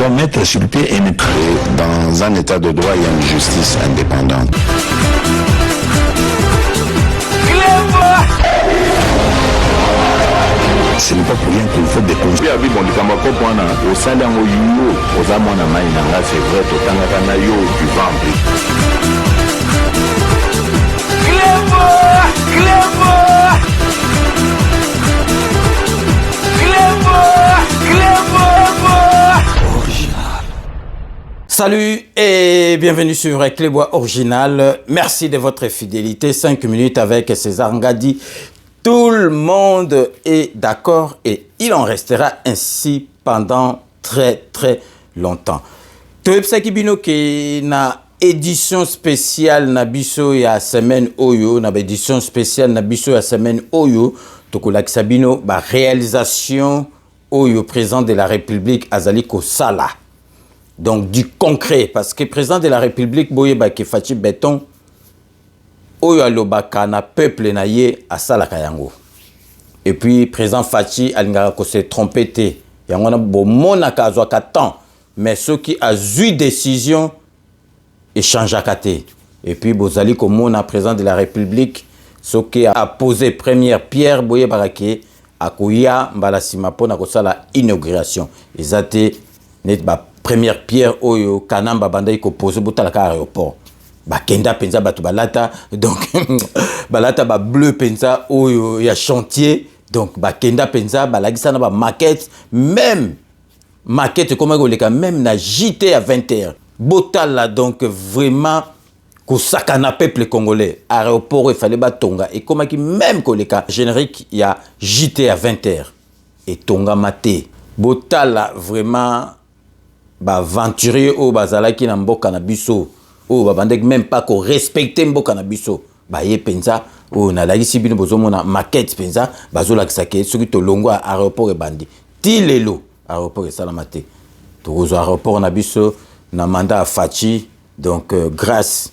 doit mettre sur le pied et dans un état de droit, il y a une justice indépendante. Ce n'est pas pour rien qu'il faut des conseils. Salut et bienvenue sur Clébois Original. Merci de votre fidélité. 5 minutes avec César Ngadi. Tout le monde est d'accord et il en restera ainsi pendant très longtemps. Toepsa Kibino qui na édition spéciale na biso ya semaine oyo, na édition spéciale na biso ya semaine oyo, tokolak sabino ba réalisation oyo président de la République azali ko sala. Donc du concret parce que président de la République boye ba ke Fachi Beton oyo alobaka na peuple na ye asalaka yango. Et puis président Fachi alingaka ko se tromper te. Yango na bomonaka azwaka temps mais ceux qui a eu décision échangeaka te. Et puis bozali komona président de la République ceux qui a posé première pierre boye barake akoya mbala sima pona ko sala inauguration. Ezate net ba première pierre oyo kanamba bandai ko poser botala ka aéroport. Ba kenda penza batu balata donc balata ba bleu penza oyo ya chantier donc ba kenda penza balagisa na ba maquette même maquette comme goleka même na JT à 20h. Botala donc vraiment ko sakana peuple congolais aéroport il fallait ba tonga et comme qui même koleka générique il y a JT à 20h et tonga maté. Botala vraiment ba aventurier au bazalaki na mboka na biso o ba bandek même pas ko respecter mboka na biso ba ye penza o na lagisi bino bozomona maquette penza bazola kisake soki to longwa aéroport e bandi ti lelo aéroport e salamate to rozo aéroport na biso na mandat Fachi donc grâce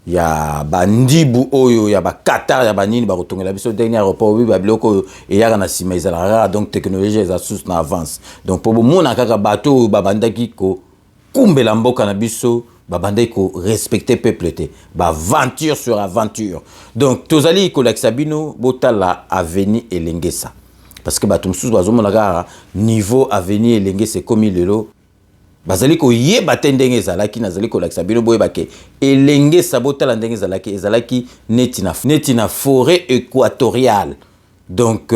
ya bandibu oyo ya ba Qatar ya banini ba kotongela biso dernier aéroport bi ba biloko e yaka na sima ezala donc technologie eza sous na avance donc pour mona kaka bato ba bandaki ko kumbela mboka na biso ba bandaki ko respecter peuple te ba aventure sur aventure donc tozali ko laksabino botala avenir elengesa parce que bato msusu bazomona kaka niveau avenir elengesa comme lelo bazali ko yeba tendenge ezalaki nazali ko lakisa bino boye bake elenge sabotala ndenge ezalaki neti na forêt équatoriale donc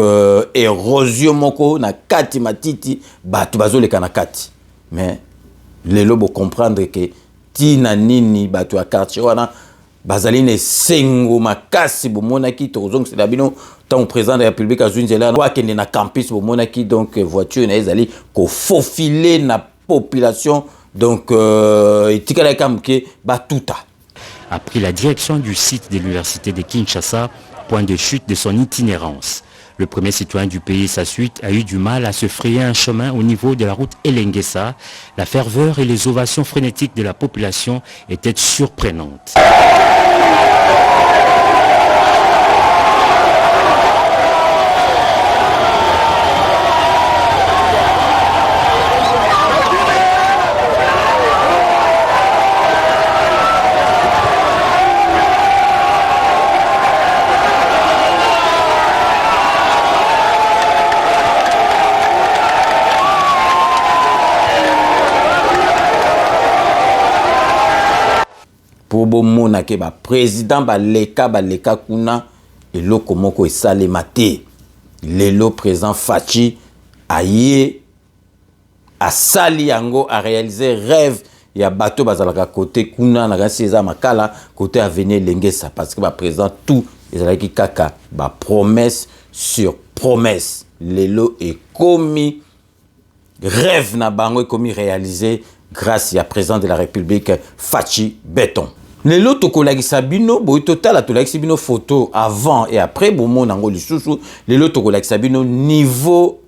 érosion moko na kati matiti bato bazoleka na kati mais lelo bo comprendre que tina nini bato ya quartier wana bazali ne sengo makasi bomonaki tozong c'est bino tant président de la République azunzela kwa kende na campus bomonaki donc voiture na ezali ko faufiler na population donc a pris la direction du site de l'université de Kinshasa, point de chute de son itinérance. Le premier citoyen du pays et sa suite a eu du mal à se frayer un chemin au niveau de la route Elengesa. La ferveur et les ovations frénétiques de la population étaient surprenantes. Pour bomona ke ba président ba leka kuna eloko moko esalema te lelo président Fachi aye asali yango a réaliser rêve ya bato bazalaka côté kuna na kasi eza makala côté avenir lengesa parce que ba président tout ezalaki kaka ba promesse sur promesse lelo e komi rêve na bango e komi réaliser grâce à président de la République Fachi Beton. Lelo tokolakisa bino boy total atolakisa bino photo avant et après bomo nango lisusu lelo tokolakisa bino niveau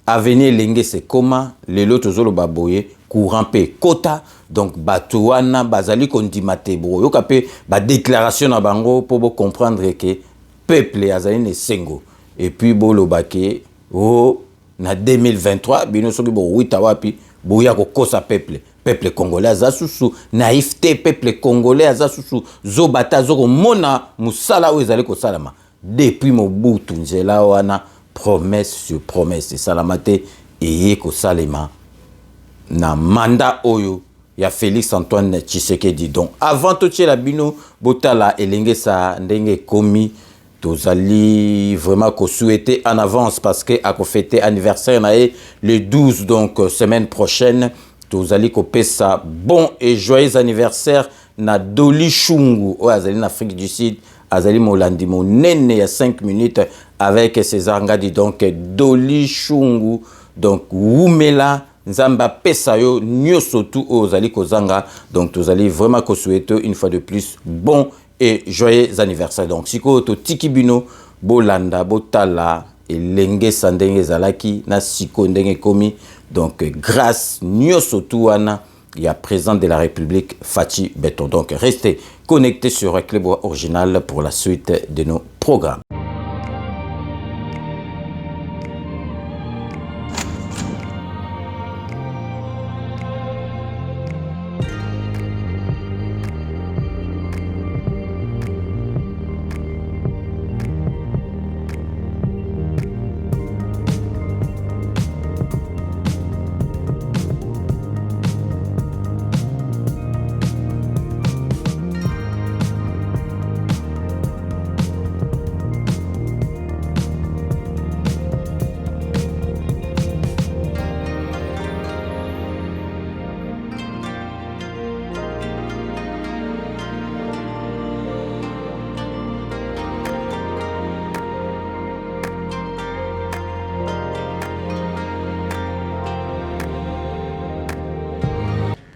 avenir lenge c'est comment lelo tozolo baboye courant pe kota donc bato wana bazali kondimate bo yoka pe ba déclaration na bango pour bo comprendre que peuple azali ne sengo et puis bo lobake oh na 2023 bino soki bo wita wapi boya kokosa peuple congolais aza susu naïveté peuple congolais aza susu zobata zoko mona musala oyo ezali kosalama depuis Mobutu nzela wana promesse sur promesse esalama te eye kosalema na mandat oyo ya Félix Antoine Tshisekedi. Donc avant tout la bino botala elenge sa ndenge komi tozali vraiment ko souhaiter en avance parce que a ko fêter anniversaire na le 12 donc semaine prochaine tozali ko pesa bon et joyeux anniversaire na Doli Shungu o azali na Afrique du Sud azali molandi monene ya 5 minutes avec César Ngadi donc Doli Shungu donc Wumela Nzamba pesa yo nyoso tout ozali kozanga donc tozali vraiment ko souhaiter une fois de plus bon et joyeux anniversaire. Donc siko to tikibino bolanda botala elenge sandenge zalaki na siko ndenge komi donc grâce nyoso tout wana il y a président de la République Fachi Beton. Donc restez connectés sur Clébois Original pour la suite de nos programmes.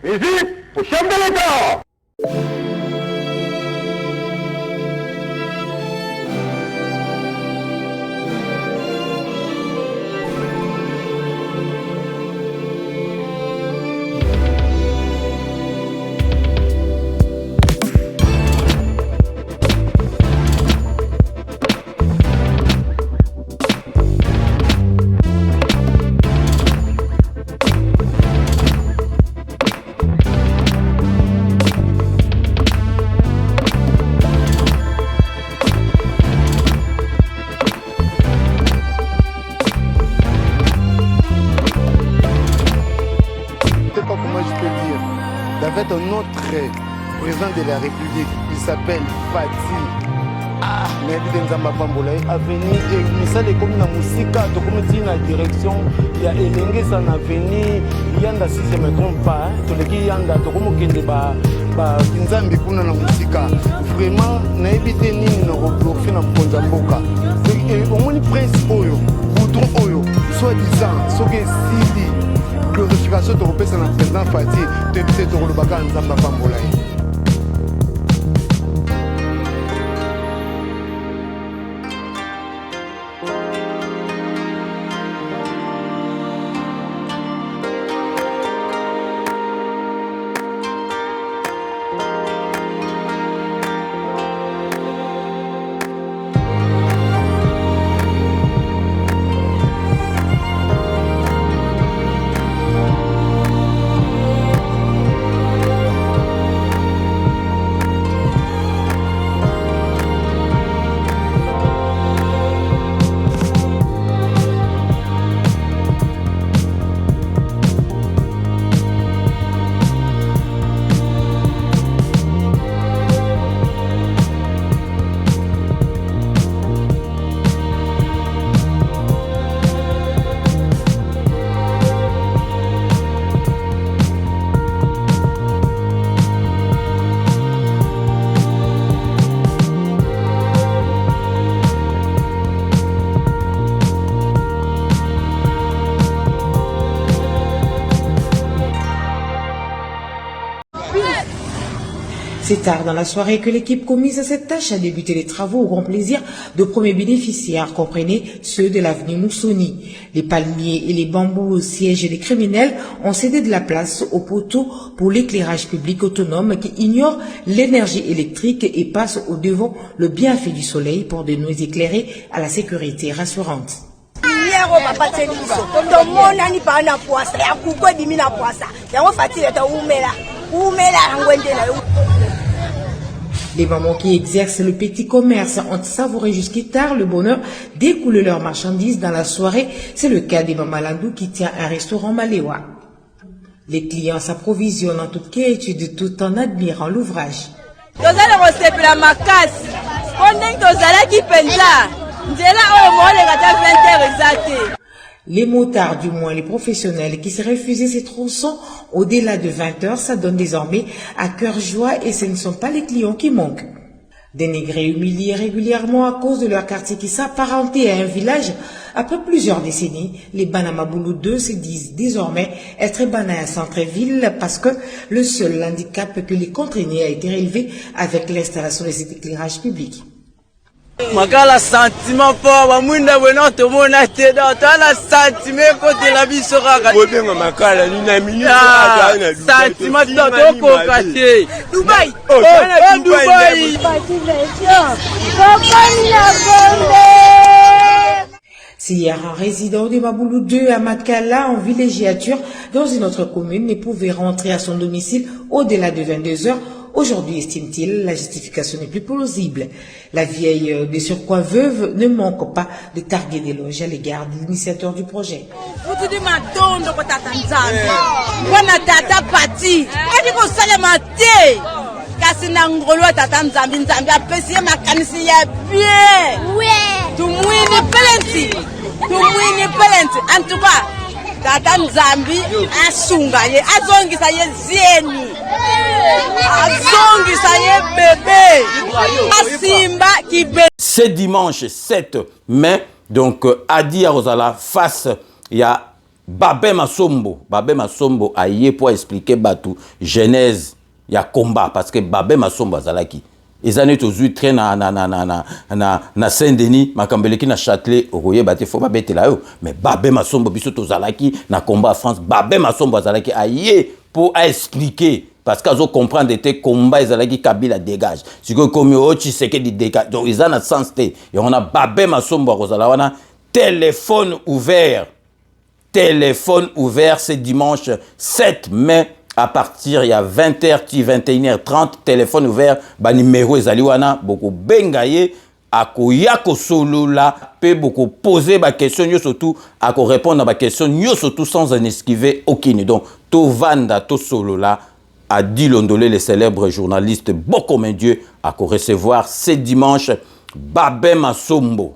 Vive au chef de l'État! Un autre président de la République, il s'appelle Fati. Ah, mais il y a un avenir et ça les communes à Moussika, donc comme dit la direction, il y a Elenge sans avenir, il y a si je me trompe pas, tous les qui y a comme qui ba Kinzambi kuna na Moussika. Vraiment, na évité ni na rebloquer na Ponzamboka. Et au moins presse oyo, bouton oyo, soi-disant, ce que Sidi. Glorification de repérer dans le président Fati, de peut-être le bagan Nzamba Pambolai. C'est tard dans la soirée que l'équipe commise à cette tâche a débuté les travaux au grand plaisir de premiers bénéficiaires, comprenez ceux de l'avenue Moussoni. Les palmiers et les bambous au siège des criminels ont cédé de la place aux poteaux pour l'éclairage public autonome qui ignore l'énergie électrique et passe au devant le bienfait du soleil pour de nous éclairer à la sécurité rassurante. lumière au papa Teliso. Ton monde n'a pas na poisse. Ya kuko bimi na poisse. Yango fatile ta umela. Umela ngwende na. Les mamans qui exercent le petit commerce ont savouré jusqu'à tard le bonheur d'écouler leurs marchandises dans la soirée. C'est le cas des mamans Landou qui tient un restaurant Maléwa. Les clients s'approvisionnent en toute quiétude tout en admirant l'ouvrage. Les motards, du moins les professionnels qui se refusaient ces tronçons au-delà de 20 heures, ça donne désormais à cœur joie et ce ne sont pas les clients qui manquent. Dénigrés, humiliés régulièrement à cause de leur quartier qui s'apparentait à un village, après plusieurs décennies, les Banamaboulou 2 se disent désormais être Bana un centre-ville parce que le seul handicap que les contraignait a été relevé avec l'installation de cet éclairage public. Makala sentiment fort wa mwinda wena to mona te da tala sentiment côté la vie sera bobenga makala ni na minute na sentiment to ko caché Dubaï Dubaï Si hier un résident de Maboulou 2 à Makala en villégiature dans une autre commune ne pouvait rentrer à son domicile au-delà de 22 heures, aujourd'hui, estime-t-il, la justification n'est plus plausible. La vieille de surcroît veuve ne manque pas de targuer des loges à l'égard de l'initiateur du projet. En tout cas, Tata Nzambi asunga ye azongisa ye zieni azongisa ye bébé asimba kibe. Ce dimanche 7 mai, donc Adi Arozala face, il y a Babé Masombo a yé pour expliquer Batou genèse, il y a combat parce que Babé Masombo azalaki. Ils ont été très na Saint-Denis, Makambeleki na Châtelet, Ogoye Bate faut pas bête là mais Babé Masombo biso to zalaki na combat France, Babé Masombo zalaki aïe pour expliquer parce qu'ils ont comprendre était combat zalaki Kabila dégage. Si que comme ochi c'est que di dégage. Donc ils ont un sens et on a Babé Masombo rozalawana téléphone ouvert ce dimanche 7 mai. À partir il y a 20h, 21h30, téléphone ouvert, ba numéro ezaliwana beaucoup bengaye akoyako solo là, peut beaucoup poser ba question surtout à répondre à ba question surtout sans en esquiver aucune. Donc to vanda to solo là a dit Londolé le célèbre journaliste Bokomen Dieu à recevoir ce dimanche Babé Masombo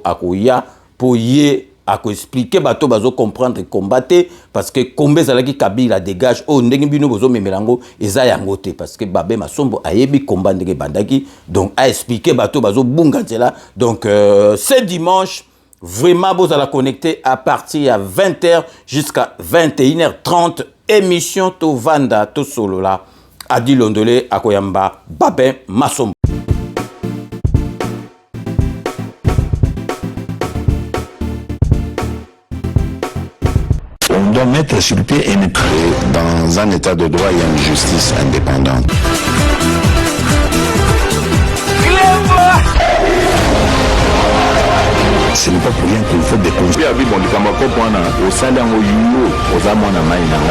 akoya pour y à expliquer bato bazo comprendre combattre parce que combat zalaki Kabila dégage o ndenge bino bozo memelango eza yangote parce que Babé Masombo ayebi combat ndenge bandaki donc a expliquer bato bazo bunga là donc ce dimanche vraiment vous allez connecter à partir de 20h jusqu'à 21h30 émission to vanda to solo là Adi Londolé akoyamba Babé Masombo. On doit mettre sur pied et mettre dans un état de droit et une justice indépendante. Ce n'est pas pour rien qu'il faut des conseils.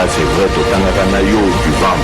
C'est vrai, tu vas